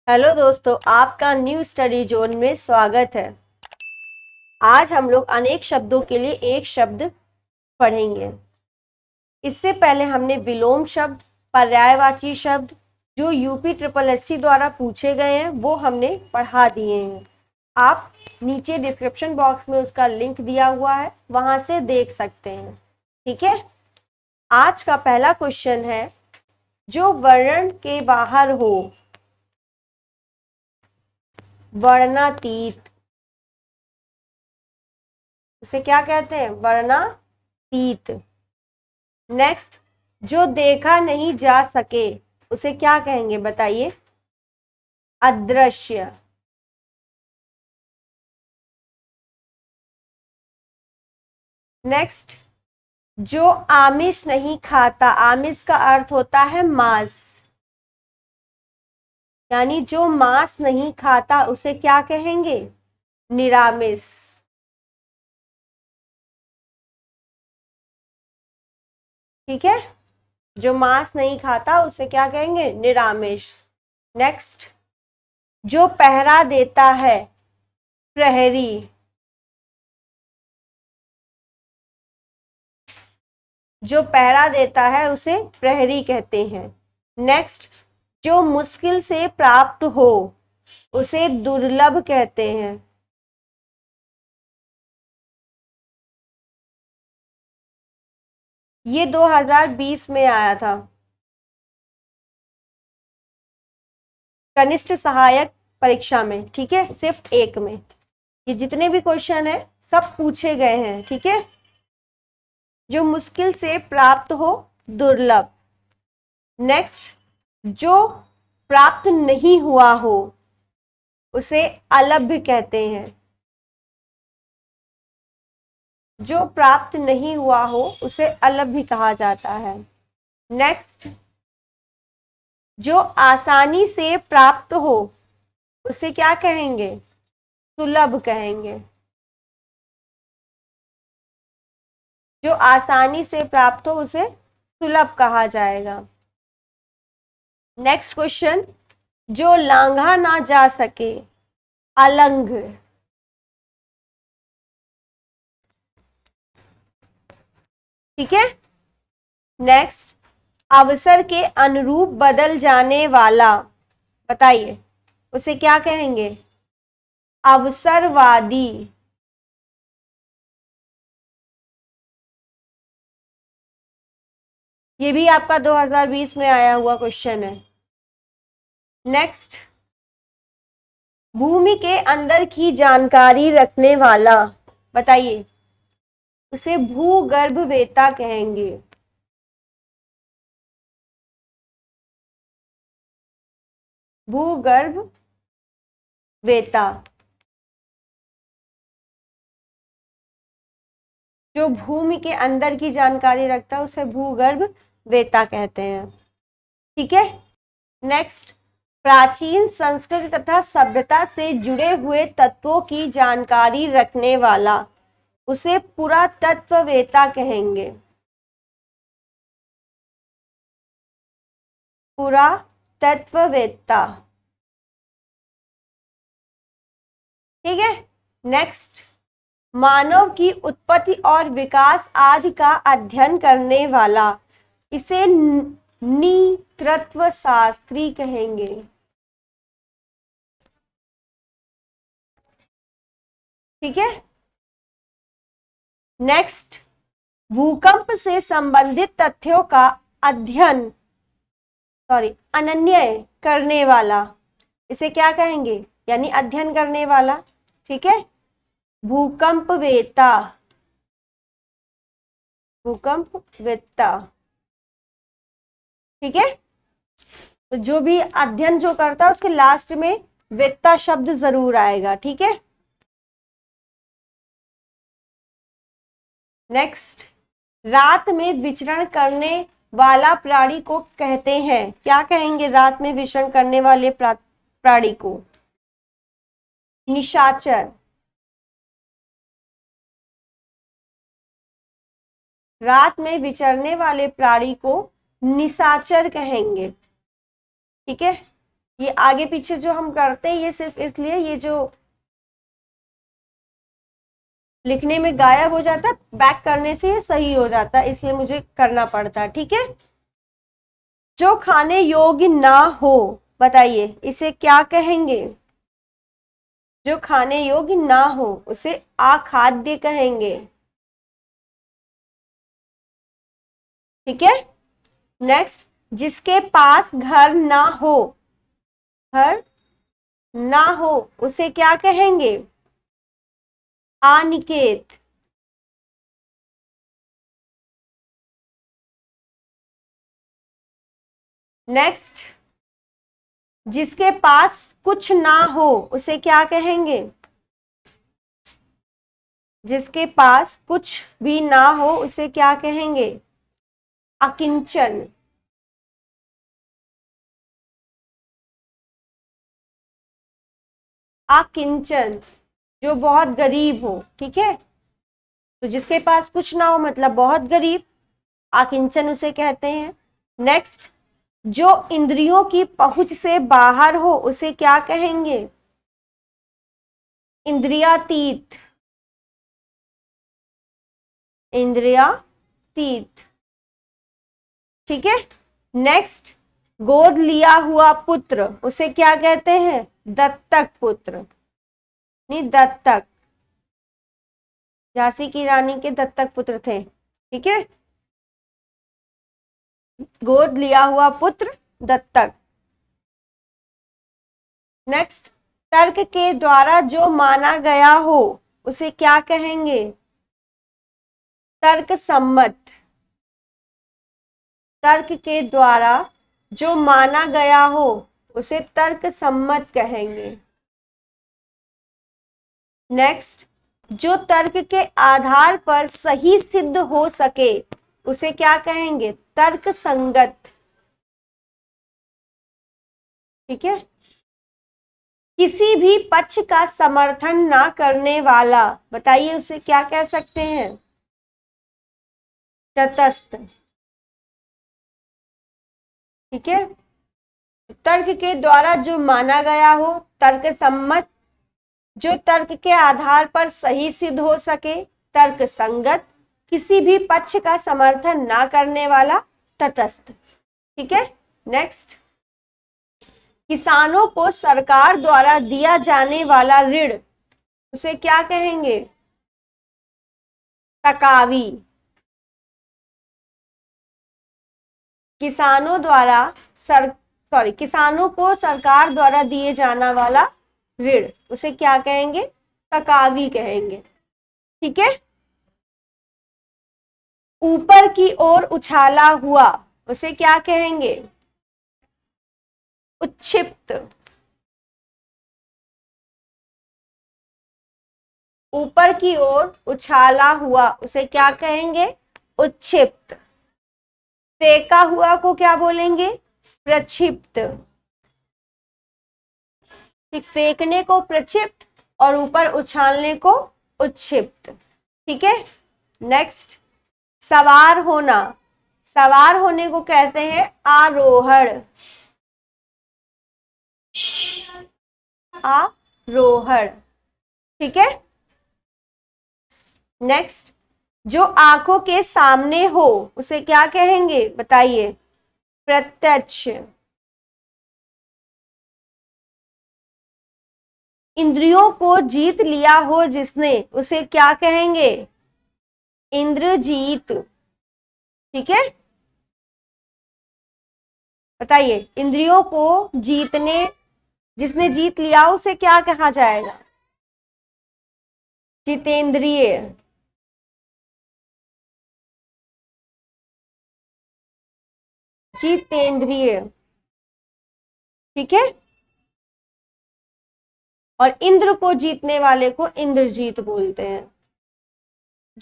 Hello दोस्तों, आपका new study zone में स्वागत है। आज हम लोग अनेक शब्दों के लिए एक शब्द पढ़ेंगे। इससे पहले हमने विलोम शब्द, पर्यायवाची शब्द जो यूपी ट्रिपल एससी द्वारा पूछे गए हैं वो हमने पढ़ा दिए हैं। आप नीचे डिस्क्रिप्शन बॉक्स में उसका लिंक दिया हुआ है, वहां से देख सकते हैं। ठीक है। आज का पहला क्वेश्चन है, जो वर्ण के बाहर हो, वर्णातीत, उसे क्या कहते हैं? वर्णातीत। नेक्स्ट, जो देखा नहीं जा सके उसे क्या कहेंगे? बताइए। अदृश्य। नेक्स्ट, जो आमिष नहीं खाता, आमिष का अर्थ होता है मांस, यानी जो मांस नहीं खाता उसे क्या कहेंगे? निरामिष। ठीक है। जो मांस नहीं खाता उसे क्या कहेंगे? निरामिष। नेक्स्ट, जो पहरा देता है, प्रहरी। जो पहरा देता है उसे प्रहरी कहते हैं। नेक्स्ट, जो मुश्किल से प्राप्त हो उसे दुर्लभ कहते हैं। ये 2020 में आया था, कनिष्ठ सहायक परीक्षा में। ठीक है, सिर्फ एक में। ये जितने भी क्वेश्चन है सब पूछे गए हैं। ठीक है। जो मुश्किल से प्राप्त हो, दुर्लभ। नेक्स्ट, जो प्राप्त नहीं हुआ हो उसे अलभ्य कहते हैं। जो प्राप्त नहीं हुआ हो उसे अलभ्य कहा जाता है। नेक्स्ट, जो आसानी से प्राप्त हो उसे क्या कहेंगे? सुलभ कहेंगे। जो आसानी से प्राप्त हो उसे सुलभ कहा जाएगा। नेक्स्ट क्वेश्चन, जो लांघा ना जा सके, अलंघ। ठीक है। नेक्स्ट, अवसर के अनुरूप बदल जाने वाला, बताइए उसे क्या कहेंगे? अवसरवादी। ये भी आपका 2020 में आया हुआ क्वेश्चन है। नेक्स्ट, भूमि के अंदर की जानकारी रखने वाला, बताइए उसे भूगर्भवेत्ता कहेंगे। भूगर्भवेत्ता। जो भूमि के अंदर की जानकारी रखता है उसे भूगर्भवेत्ता कहते हैं। ठीक है। नेक्स्ट, प्राचीन संस्कृति तथा सभ्यता से जुड़े हुए तत्वों की जानकारी रखने वाला, उसे पुरातत्ववेत्ता कहेंगे। पुरातत्ववेत्ता। ठीक है। नेक्स्ट, मानव की उत्पत्ति और विकास आदि का अध्ययन करने वाला, इसे नृतत्व शास्त्री कहेंगे। ठीक है। नेक्स्ट, भूकंप से संबंधित तथ्यों का अध्ययन अनन्य करने वाला, इसे क्या कहेंगे? यानी अध्ययन करने वाला। ठीक है। भूकंपवेत्ता। भूकंपवेत्ता। ठीक है। तो जो भी अध्ययन जो करता है उसके लास्ट में वेत्ता शब्द जरूर आएगा। ठीक है। नेक्स्ट, रात में विचरण करने वाला प्राणी को कहते हैं, क्या कहेंगे? रात में विचरण करने वाले प्राणी को निशाचर। रात में विचरने वाले प्राणी को निशाचर कहेंगे। ठीक है। ये आगे पीछे जो हम करते हैं ये सिर्फ इसलिए, ये जो लिखने में गायब हो जाता है, बैक करने से ये सही हो जाता है, इसलिए मुझे करना पड़ता है। ठीक है, जो खाने योग्य ना हो, बताइए इसे क्या कहेंगे? जो खाने योग्य ना हो उसे अखाद्य कहेंगे। ठीक है, नेक्स्ट, जिसके पास घर ना हो, घर ना हो उसे क्या कहेंगे? अनिकेत। नेक्स्ट, जिसके पास कुछ ना हो उसे क्या कहेंगे? जिसके पास कुछ भी ना हो उसे क्या कहेंगे? अकिंचन। अकिंचन, जो बहुत गरीब हो। ठीक है, तो जिसके पास कुछ ना हो मतलब बहुत गरीब, अकिंचन उसे कहते हैं। नेक्स्ट, जो इंद्रियों की पहुंच से बाहर हो उसे क्या कहेंगे? इंद्रियातीत। इंद्रियातीत। ठीक है, नेक्स्ट, गोद लिया हुआ पुत्र उसे क्या कहते हैं? दत्तक पुत्र। नहीं, दत्तक, झांसी की रानी के दत्तक पुत्र थे। ठीक है, गोद लिया हुआ पुत्र, दत्तक। नेक्स्ट, तर्क के द्वारा जो माना गया हो उसे क्या कहेंगे? तर्क सम्मत। तर्क के द्वारा जो माना गया हो उसे तर्क सम्मत कहेंगे। नेक्स्ट, जो तर्क के आधार पर सही सिद्ध हो सके उसे क्या कहेंगे? तर्क संगत। ठीक है, किसी भी पक्ष का समर्थन ना करने वाला, बताइए उसे क्या कह सकते हैं? तटस्थ। ठीक है, तर्क के द्वारा जो माना गया हो, तर्क सम्मत, जो तर्क के आधार पर सही सिद्ध हो सके, तर्क संगत, किसी भी पक्ष का समर्थन ना करने वाला, तटस्थ। ठीक है, नेक्स्ट, किसानों को सरकार द्वारा दिया जाने वाला ऋण उसे क्या कहेंगे? तकावी। किसानों द्वारा किसानों को सरकार द्वारा दिए जाना वाला ऋण उसे क्या कहेंगे? तकावी कहेंगे। ठीक है, ऊपर की ओर उछाला हुआ उसे क्या कहेंगे? उच्छिप्त। ऊपर की ओर उछाला हुआ उसे क्या कहेंगे? उच्छिप्त। फेंका हुआ को क्या बोलेंगे? प्रक्षिप्त। ठीक, फेंकने को प्रक्षिप्त और ऊपर उछालने को उच्छिप्त। ठीक है, नेक्स्ट, सवार होना, सवार होने को कहते हैं आरोहण। आरोहण। ठीक है, नेक्स्ट, जो आंखों के सामने हो उसे क्या कहेंगे? बताइए। प्रत्यक्ष। इंद्रियों को जीत लिया हो जिसने उसे क्या कहेंगे? इंद्रजीत। ठीक है, बताइए, इंद्रियों को जीतने, जिसने जीत लिया उसे क्या कहा जाएगा? जितेंद्रिय। जितेंद्रिय। ठीक है, और इंद्र को जीतने वाले को इंद्रजीत बोलते हैं।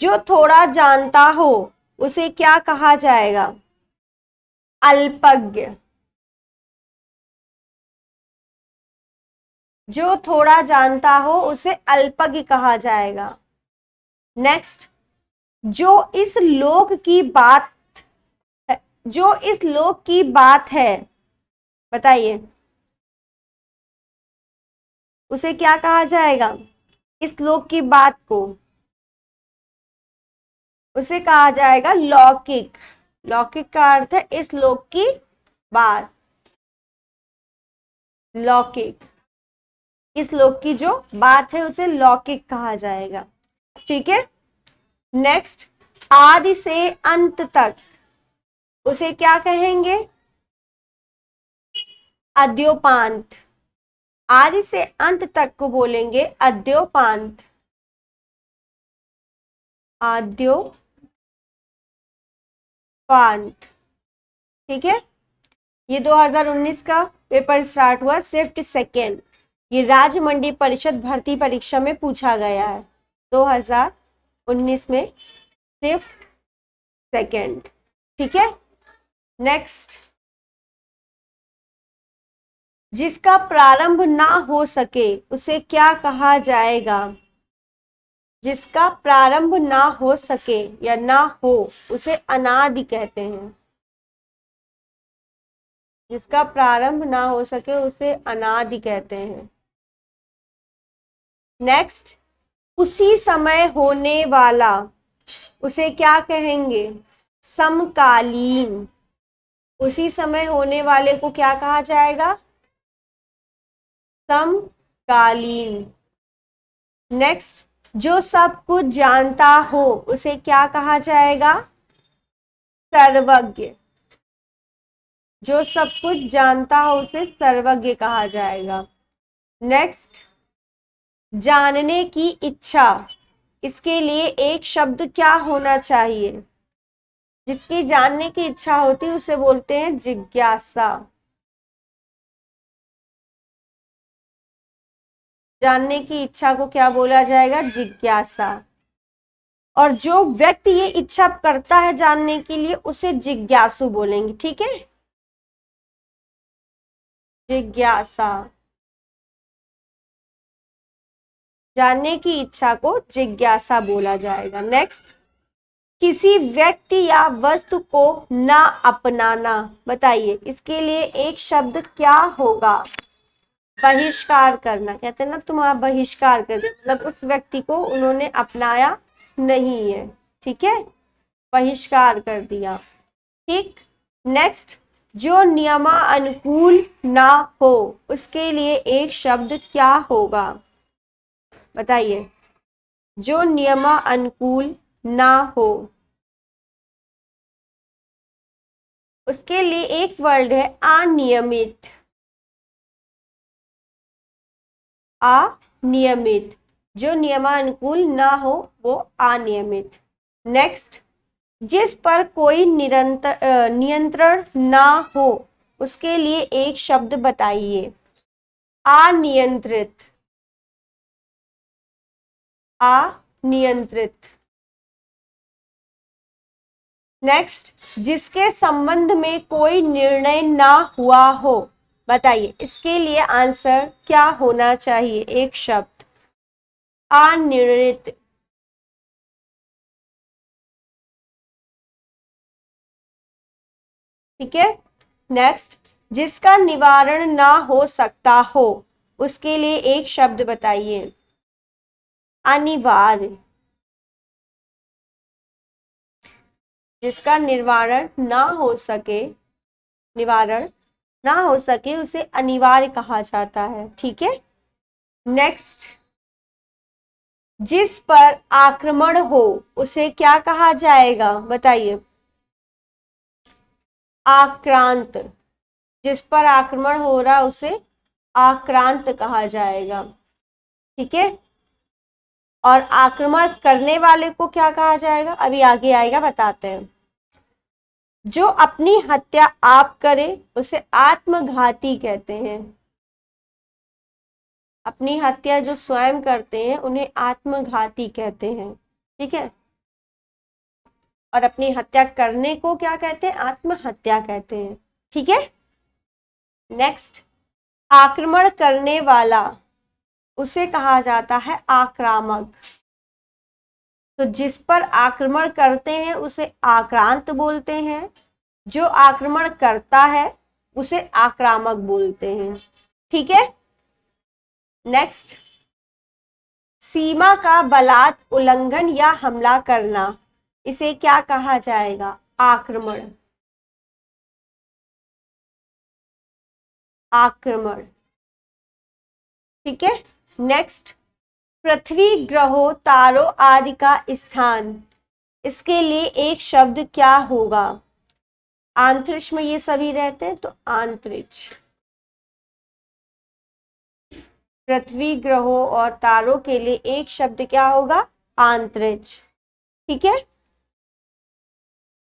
जो थोड़ा जानता हो उसे क्या कहा जाएगा? अल्पज्ञ। जो थोड़ा जानता हो उसे अल्पज्ञ कहा जाएगा। नेक्स्ट, जो इस लोक की बात है, जो इस लोक की बात है, बताइए। उसे क्या कहा जाएगा? इस लोक की बात को उसे कहा जाएगा लौकिक। लौकिक का अर्थ है इस लोक की बात। लौकिक, इस लोक की जो बात है उसे लौकिक कहा जाएगा। ठीक है। नेक्स्ट, आदि से अंत तक उसे क्या कहेंगे? अद्योपांत। आदि से अंत तक को बोलेंगे अद्योपांत। आद्योपांत। ठीक है। ये 2019 का पेपर स्टार्ट हुआ, शिफ्ट सेकेंड। ये राज्य मंडी परिषद भर्ती परीक्षा में पूछा गया है 2019 में, शिफ्ट सेकेंड। ठीक है। नेक्स्ट, जिसका प्रारंभ ना हो सके उसे क्या कहा जाएगा? जिसका प्रारंभ ना हो सके या ना हो उसे अनादि कहते हैं। जिसका प्रारंभ ना हो सके उसे अनादि कहते हैं। नेक्स्ट, उसी समय होने वाला उसे क्या कहेंगे? समकालीन। उसी समय होने वाले को क्या कहा जाएगा? समकालीन। नेक्स्ट, जो सब कुछ जानता हो उसे क्या कहा जाएगा? सर्वज्ञ। जो सब कुछ जानता हो उसे सर्वज्ञ कहा जाएगा। नेक्स्ट, जानने की इच्छा, इसके लिए एक शब्द क्या होना चाहिए? जिसकी जानने की इच्छा होती है उसे बोलते हैं जिज्ञासा। जानने की इच्छा को क्या बोला जाएगा? जिज्ञासा। और जो व्यक्ति ये इच्छा करता है जानने के लिए उसे जिज्ञासु बोलेंगे। ठीक है। जिज्ञासा, जानने की इच्छा को जिज्ञासा बोला जाएगा। नेक्स्ट, किसी व्यक्ति या वस्तु को ना अपनाना, बताइए इसके लिए एक शब्द क्या होगा? बहिष्कार करना। कहते हैं ना तुम आप बहिष्कार कर दे, मतलब उस व्यक्ति को उन्होंने अपनाया नहीं है। ठीक है, बहिष्कार कर दिया। ठीक। नेक्स्ट, जो नियमानुकूल ना हो उसके लिए एक शब्द क्या होगा? बताइए। जो नियमानुकूल ना हो उसके लिए एक वर्ड है अनियमित। अनियमित। जो नियमानुकूल ना हो वो अनियमित। नेक्स्ट, जिस पर कोई नियंत्रण ना हो उसके लिए एक शब्द बताइए। अनियंत्रित। अनियंत्रित। नेक्स्ट, जिसके संबंध में कोई निर्णय ना हुआ हो, बताइए इसके लिए आंसर क्या होना चाहिए? एक शब्द अनिर्णित। ठीक है। नेक्स्ट, जिसका निवारण ना हो सकता हो उसके लिए एक शब्द बताइए। अनिवार्य। जिसका निवारण ना हो सके, निवारण ना हो सके उसे अनिवार्य कहा जाता है। ठीक है। नेक्स्ट, जिस पर आक्रमण हो उसे क्या कहा जाएगा? बताइए। आक्रांत। जिस पर आक्रमण हो रहा है उसे आक्रांत कहा जाएगा। ठीक है। और आक्रमण करने वाले को क्या कहा जाएगा? अभी आगे आएगा, बताते हैं। जो अपनी हत्या आप करे उसे आत्मघाती कहते हैं। अपनी हत्या जो स्वयं करते हैं उन्हें आत्मघाती कहते हैं। ठीक है। और अपनी हत्या करने को क्या कहते हैं? आत्महत्या कहते हैं। ठीक है। नेक्स्ट, आक्रमण करने वाला उसे कहा जाता है आक्रामक। तो जिस पर आक्रमण करते हैं उसे आक्रांत बोलते हैं, जो आक्रमण करता है उसे आक्रामक बोलते हैं। ठीक है। नेक्स्ट, सीमा का बलात् उल्लंघन या हमला करना, इसे क्या कहा जाएगा? आक्रमण। आक्रमण। ठीक है। नेक्स्ट, पृथ्वी, ग्रहों, तारों आदि का स्थान, इसके लिए एक शब्द क्या होगा? अंतरिक्ष में ये सभी रहते हैं तो अंतरिक्ष। पृथ्वी, ग्रहों और तारों के लिए एक शब्द क्या होगा? अंतरिक्ष। ठीक है।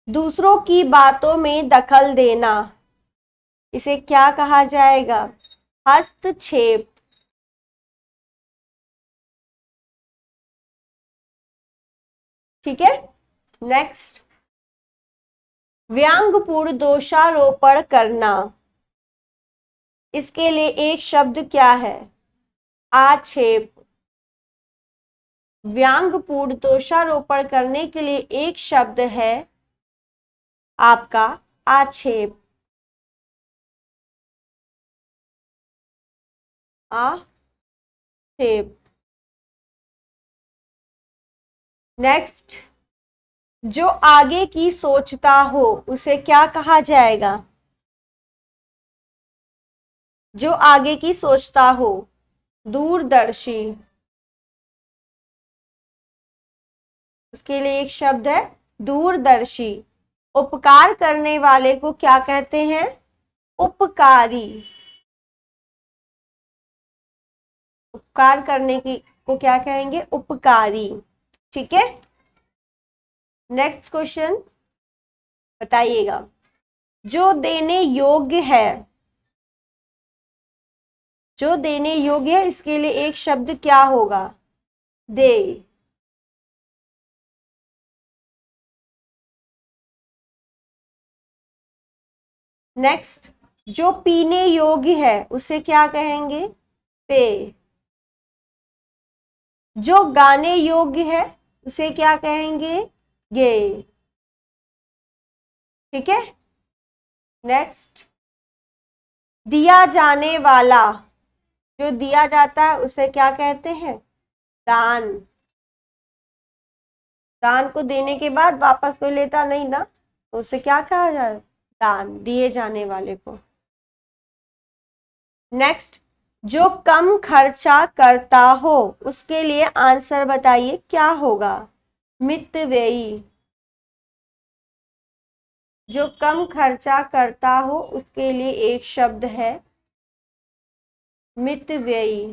दूसरों की बातों में दखल देना, इसे क्या कहा जाएगा? हस्तक्षेप। ठीक है। नेक्स्ट, व्यंग्यपूर्ण दोषारोपण करना, इसके लिए एक शब्द क्या है? आक्षेप। व्यंग्यपूर्ण दोषारोपण करने के लिए एक शब्द है आपका आक्षेप। आक्षेप। नेक्स्ट, जो आगे की सोचता हो उसे क्या कहा जाएगा? जो आगे की सोचता हो, दूरदर्शी। उसके लिए एक शब्द है दूरदर्शी। उपकार करने वाले को क्या कहते हैं? उपकारी। उपकार करने की को क्या कहेंगे? उपकारी। ठीक है। नेक्स्ट क्वेश्चन बताइएगा, जो देने योग्य है, जो देने योग्य है, इसके लिए एक शब्द क्या होगा? दे। नेक्स्ट, जो पीने योग्य है उसे क्या कहेंगे? पेय। जो गाने योग्य है उसे क्या कहेंगे? गेय। ठीक है। नेक्स्ट, दिया जाने वाला, जो दिया जाता है उसे क्या कहते हैं? दान। दान को देने के बाद वापस कोई लेता नहीं ना, तो उसे क्या कहा जाए? दान, दिए जाने वाले को। नेक्स्ट, जो कम खर्चा करता हो उसके लिए आंसर बताइए क्या होगा? मितव्ययी। जो कम खर्चा करता हो उसके लिए एक शब्द है मितव्ययी।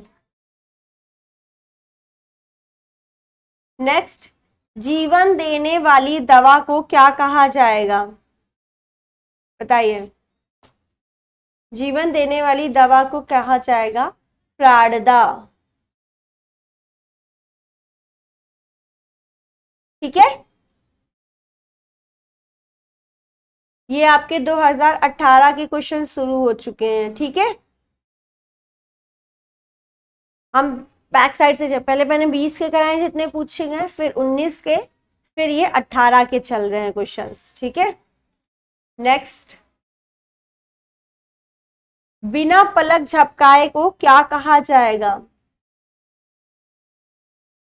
नेक्स्ट, जीवन देने वाली दवा को क्या कहा जाएगा? बताइए। जीवन देने वाली दवा को कहा जाएगा प्राणदा। ठीक है। ये आपके 2018 के क्वेश्चन शुरू हो चुके हैं। ठीक है। हम बैक साइड से पहले मैंने 20 के कराए जितने पूछे गए, फिर 19 के, फिर ये 18 के चल रहे हैं क्वेश्चंस। ठीक है। नेक्स्ट, बिना पलक झपकाए को क्या कहा जाएगा?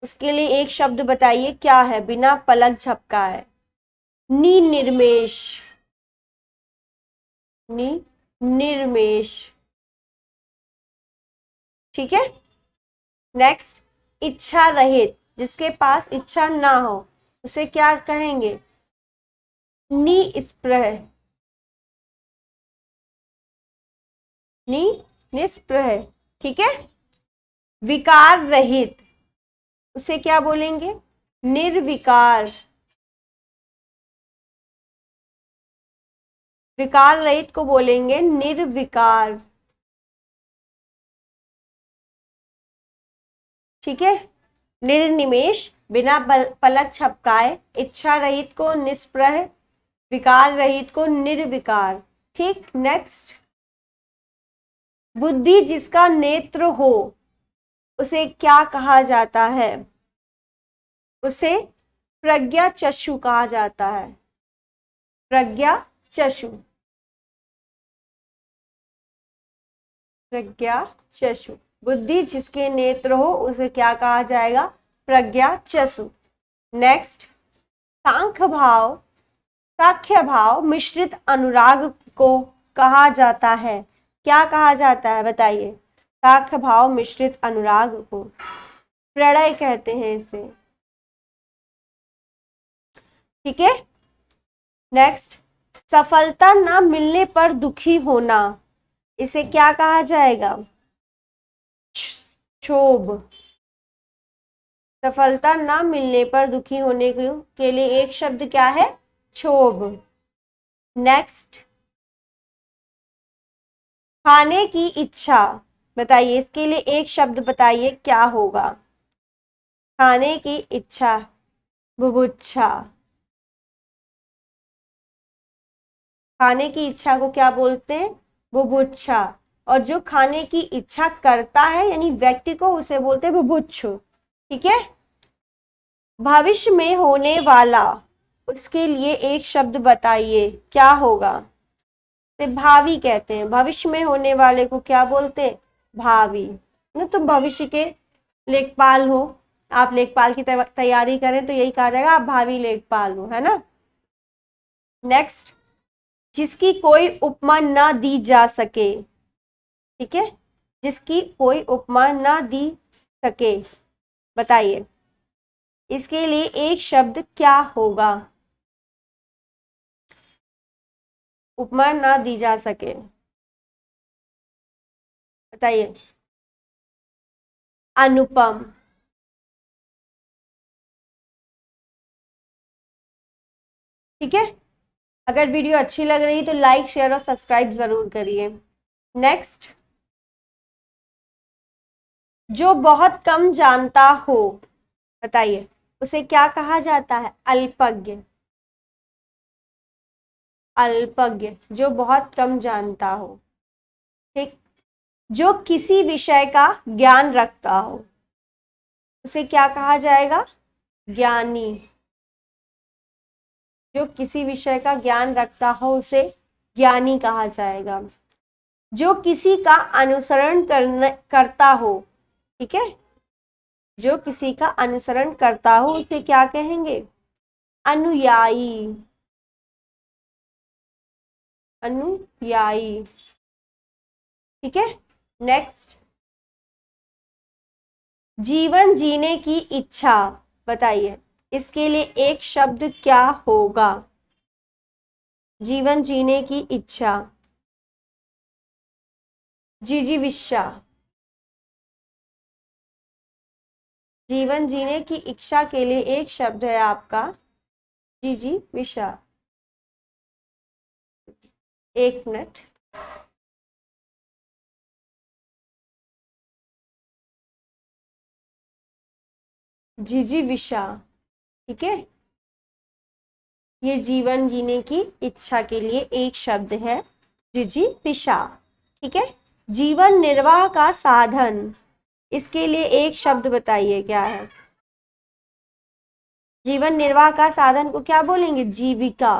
उसके लिए एक शब्द बताइए क्या है? बिना पलक झपकाए। निर्मेश। निर्मेश। ठीक है। नेक्स्ट, इच्छा रहित, जिसके पास इच्छा ना हो उसे क्या कहेंगे? निस्पृह। निस्पृह। ठीक है। विकार रहित, उसे क्या बोलेंगे? निर्विकार। विकार रहित को बोलेंगे निर्विकार। ठीक है। निर्निमेश, बिना पलक झपकाए, इच्छा रहित को निस्पृह, विकार रहित को निर्विकार। ठीक। नेक्स्ट, बुद्धि जिसका नेत्र हो उसे क्या कहा जाता है? उसे प्रज्ञा चक्षु कहा जाता है। प्रज्ञा चक्षु। प्रज्ञा चक्षु। बुद्धि जिसके नेत्र हो उसे क्या कहा जाएगा? प्रज्ञा चक्षु। नेक्स्ट, साख्य भाव मिश्रित अनुराग को कहा जाता है। क्या कहा जाता है बताइए? साख्य भाव मिश्रित अनुराग को प्रणय कहते हैं इसे। ठीक है। नेक्स्ट, सफलता न मिलने पर दुखी होना, इसे क्या कहा जाएगा? क्षोभ। सफलता न मिलने पर दुखी होने के लिए एक शब्द क्या है? क्षोभ। नेक्स्ट, खाने की इच्छा, बताइए इसके लिए एक शब्द बताइए क्या होगा? खाने की इच्छा, बुभुक्षा। खाने की इच्छा को क्या बोलते हैं? बुभुक्षा। और जो खाने की इच्छा करता है यानी व्यक्ति को, उसे बोलते हैं बुभुक्षु। ठीक है। भविष्य में होने वाला, उसके लिए एक शब्द बताइए क्या होगा? तो भावी कहते हैं। भविष्य में होने वाले को क्या बोलते हैं? भावी। ना तुम भविष्य के लेखपाल हो, आप लेखपाल की तैयारी करें तो यही कहा जाएगा आप भावी लेखपाल हो, है ना। नेक्स्ट, जिसकी कोई उपमा ना दी जा सके। ठीक है, जिसकी कोई उपमा ना दी सके, बताइए इसके लिए एक शब्द क्या होगा? उपमा ना दी जा सके, बताइए। अनुपम। ठीक है। अगर वीडियो अच्छी लग रही तो लाइक शेयर और सब्सक्राइब जरूर करिए। नेक्स्ट, जो बहुत कम जानता हो, बताइए उसे क्या कहा जाता है? अल्पज्ञ। अल्पज्ञ, जो बहुत कम जानता हो। ठीक। जो किसी विषय का ज्ञान रखता हो, उसे क्या कहा जाएगा? ज्ञानी। जो किसी विषय का ज्ञान रखता हो उसे ज्ञानी कहा जाएगा। जो किसी का अनुसरण करता हो, ठीक है, जो किसी का अनुसरण करता हो उसे क्या कहेंगे? अनुयायी। अनुयायी। ठीक है। नेक्स्ट, जीवन जीने की इच्छा, बताइए इसके लिए एक शब्द क्या होगा? जीवन जीने की इच्छा, जिजीविषा। जीवन जीने की इच्छा के लिए एक शब्द है आपका जिजीविषा। एक मिनट। जिजीविषा। ठीक है, ये जीवन जीने की इच्छा के लिए एक शब्द है जिजीविषा। ठीक है। जीवन निर्वाह का साधन, इसके लिए एक शब्द बताइए क्या है? जीवन निर्वाह का साधन को क्या बोलेंगे? जीविका।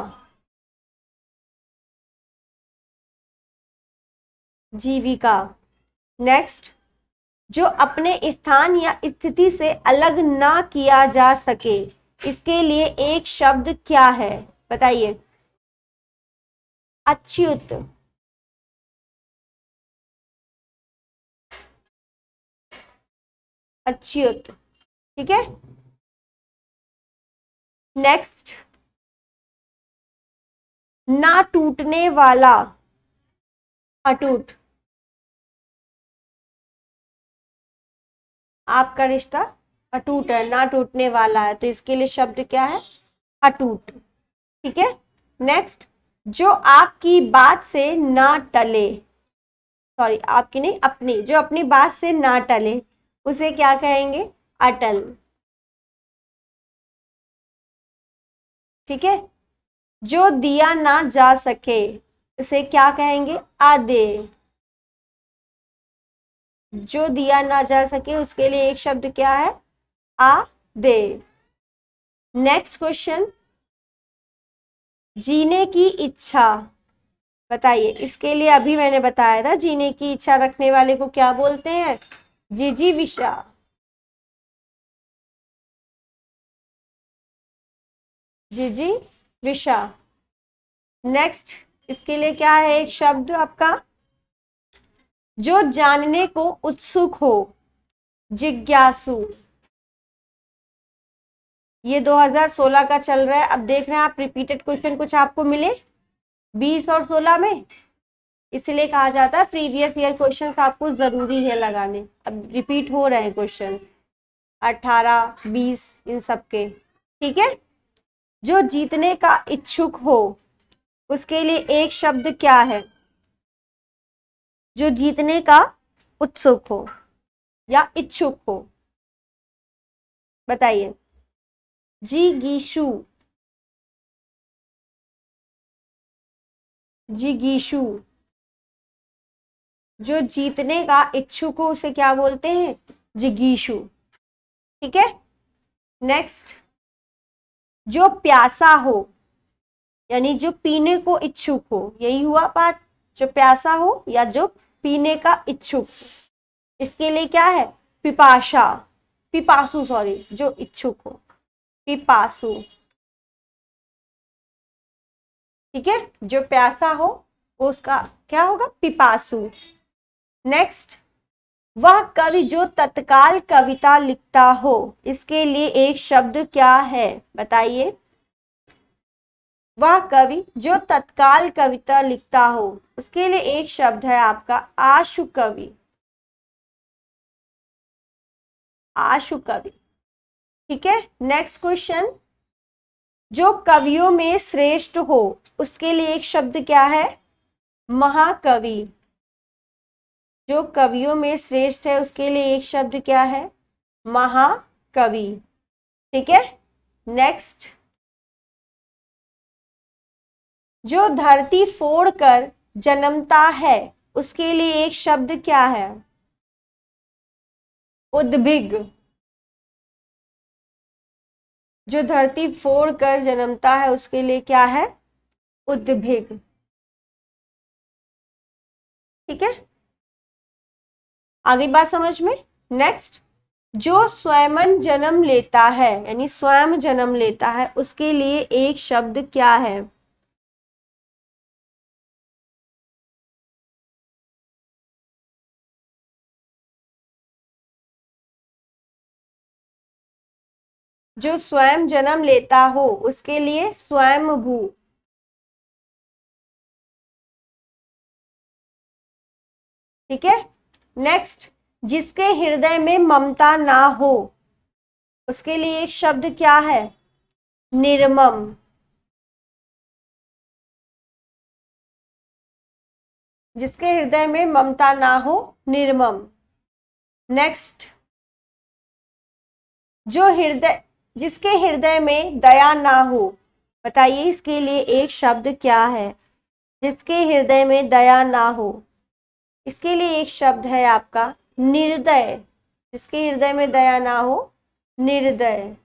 जीविका। नेक्स्ट, जो अपने स्थान या स्थिति से अलग ना किया जा सके, इसके लिए एक शब्द क्या है? बताइए। अच्युत। अच्युत। ठीक है। नेक्स्ट, ना टूटने वाला, अटूट। आपका रिश्ता अटूट है, ना टूटने वाला है, तो इसके लिए शब्द क्या है? अटूट। ठीक है। नेक्स्ट, जो आपकी बात से ना टले, सॉरी आपकी नहीं, अपनी, जो अपनी बात से ना टले उसे क्या कहेंगे? अटल। ठीक है। जो दिया ना जा सके उसे क्या कहेंगे? अदेय। जो दिया ना जा सके उसके लिए एक शब्द क्या है? अदेय। नेक्स्ट क्वेश्चन, जीने की इच्छा, बताइए इसके लिए अभी मैंने बताया था जीने की इच्छा रखने वाले को क्या बोलते हैं? जिजीविषा, जिजीविषा। नेक्स्ट, इसके लिए क्या है एक शब्द आपका? जो जानने को उत्सुक हो, जिज्ञासु। ये 2016 का चल रहा है। अब देख रहे हैं आप रिपीटेड क्वेश्चन कुछ आपको मिले 20 और 16 में, इसलिए कहा जाता है प्रीवियस ईयर क्वेश्चंस आपको जरूरी है लगाने। अब रिपीट हो रहे हैं क्वेश्चंस 18, 20 इन सब के, ठीक है। जो जीतने का इच्छुक हो, उसके लिए एक शब्द क्या है? जो जीतने का उत्सुक हो या इच्छुक हो, बताइए। जिगीषु, जिगीषु। जो जीतने का इच्छुक हो उसे क्या बोलते हैं? जिगीषु, ठीक है। नेक्स्ट, जो प्यासा हो, यानी जो पीने को इच्छुक हो, यही हुआ बात। जो प्यासा हो या जो पीने का इच्छुक, इसके लिए क्या है? पिपाशा, पिपासु, सॉरी, जो इच्छुक हो, पिपासु, ठीक है। जो प्यासा हो वो उसका क्या होगा? पिपासु। नेक्स्ट, वह कवि जो तत्काल कविता लिखता हो, इसके लिए एक शब्द क्या है? बताइए। वह कवि जो तत्काल कविता लिखता हो, उसके लिए एक शब्द है आपका आशु कवि, आशु कवि, ठीक है। नेक्स्ट क्वेश्चन, जो कवियों में श्रेष्ठ हो, उसके लिए एक शब्द क्या है? महाकवि। जो कवियों में श्रेष्ठ है उसके लिए एक शब्द क्या है? महाकवि, ठीक है। नेक्स्ट, जो धरती फोड़कर जन्मता है, उसके लिए एक शब्द क्या है? उद्भिग। जो धरती फोड़कर जन्मता है उसके लिए क्या है? उद्भिग, ठीक है। आगे बात समझ में। नेक्स्ट, जो स्वयं जन्म लेता है, यानी स्वयं जन्म लेता है, उसके लिए एक शब्द क्या है? जो स्वयं जन्म लेता हो उसके लिए स्वयंभू, ठीक है। नेक्स्ट, जिसके हृदय में ममता ना हो, उसके लिए एक शब्द क्या है? निर्मम, जिसके हृदय में ममता ना हो, निर्मम। नेक्स्ट, जो हृदय जिसके हृदय में दया ना हो, बताइए इसके लिए एक शब्द क्या है? जिसके हृदय में दया ना हो, इसके लिए एक शब्द है आपका निर्दय, जिसके हृदय में दया ना हो, निर्दय।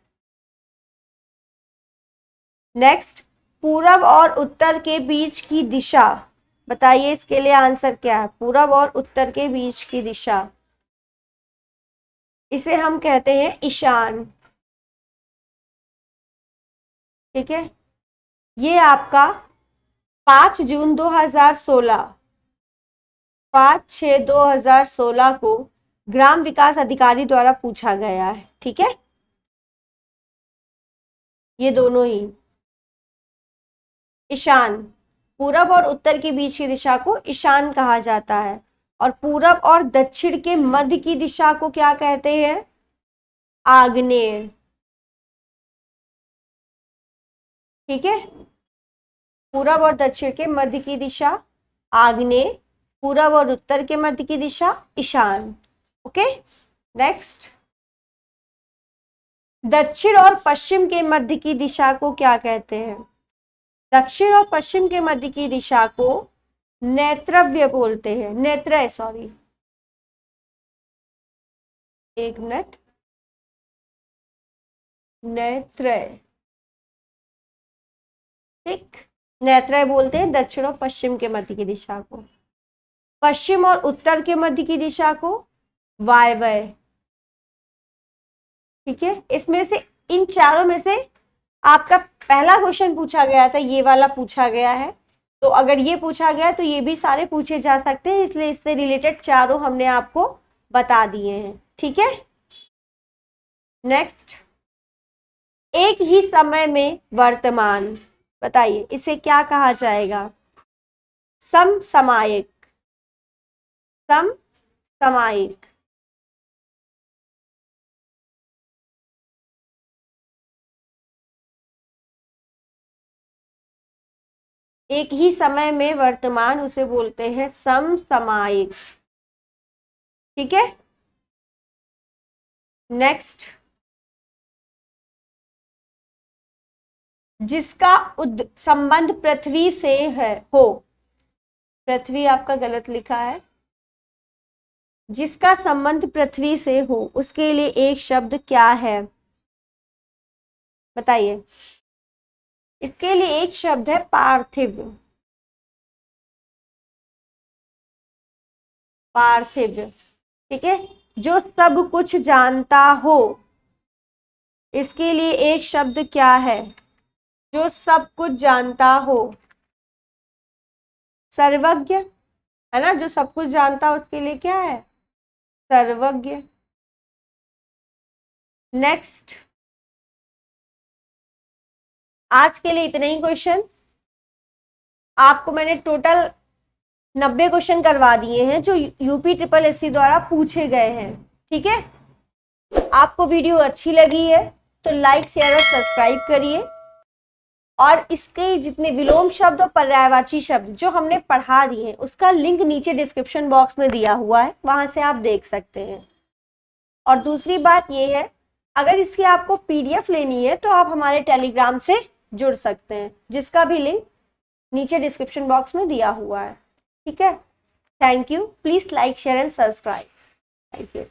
नेक्स्ट, पूरब और उत्तर के बीच की दिशा, बताइए इसके लिए आंसर क्या है? पूरब और उत्तर के बीच की दिशा, इसे हम कहते हैं ईशान, ठीक है। ये आपका 5 जून 2016, 5/6/2016 को ग्राम विकास अधिकारी द्वारा पूछा गया है, ठीक है। ये दोनों ही, ईशान, पूरब और उत्तर के बीच की दिशा को ईशान कहा जाता है, और पूरब और दक्षिण के मध्य की दिशा को क्या कहते हैं? आग्नेय, ठीक है। पूरब और दक्षिण के मध्य की दिशा आग्नेय, पूरब और उत्तर के मध्य की दिशा ईशान, ओके। नेक्स्ट, दक्षिण और पश्चिम के मध्य की दिशा को क्या कहते हैं? दक्षिण और पश्चिम के मध्य की दिशा को नेत्रव्य बोलते हैं, नेत्रय, सॉरी, एक मिनट, नेत्रय, ठीक, नेत्रय बोलते हैं दक्षिण और पश्चिम के मध्य की दिशा को। पश्चिम और उत्तर के मध्य की दिशा को वायवय। ठीक है, इसमें से इन चारों में से आपका पहला क्वेश्चन पूछा गया था, ये वाला पूछा गया है, तो अगर ये पूछा गया तो ये भी सारे पूछे जा सकते हैं, इसलिए इससे रिलेटेड चारों हमने आपको बता दिए हैं। ठीक है, नेक्स्ट, एक ही समय में वर्तमान, बताइए इसे क्या कहा जाएगा? समसामयिक, समसामयिक। एक ही समय में वर्तमान, उसे बोलते हैं समसामयिक। ठीक है, नेक्स्ट, जिसका संबंध पृथ्वी से है हो, पृथ्वी आपका गलत लिखा है, जिसका संबंध पृथ्वी से हो उसके लिए एक शब्द क्या है? बताइए, इसके लिए एक शब्द है पार्थिव, पार्थिव। ठीक है, जो सब कुछ जानता हो, इसके लिए एक शब्द क्या है? जो सब कुछ जानता हो, सर्वज्ञ, है ना, जो सब कुछ जानता हो उसके लिए क्या है? सर्वज्ञ। नेक्स्ट, आज के लिए इतने ही क्वेश्चन। आपको मैंने टोटल 90 क्वेश्चन करवा दिए हैं जो यूपी ट्रिपल एससी द्वारा पूछे गए हैं। ठीक है, आपको वीडियो अच्छी लगी है तो लाइक शेयर और सब्सक्राइब करिए, और इसके जितने विलोम शब्द और पर्यायवाची शब्द जो हमने पढ़ा दिए हैं उसका लिंक नीचे डिस्क्रिप्शन बॉक्स में दिया हुआ है, वहां से आप देख सकते हैं। और दूसरी बात ये है, अगर इसकी आपको पीडीएफ लेनी है तो आप हमारे टेलीग्राम से जुड़ सकते हैं, जिसका भी लिंक नीचे डिस्क्रिप्शन बॉक्स में दिया हुआ है। ठीक है, thank you, please like share and subscribe. Thank you.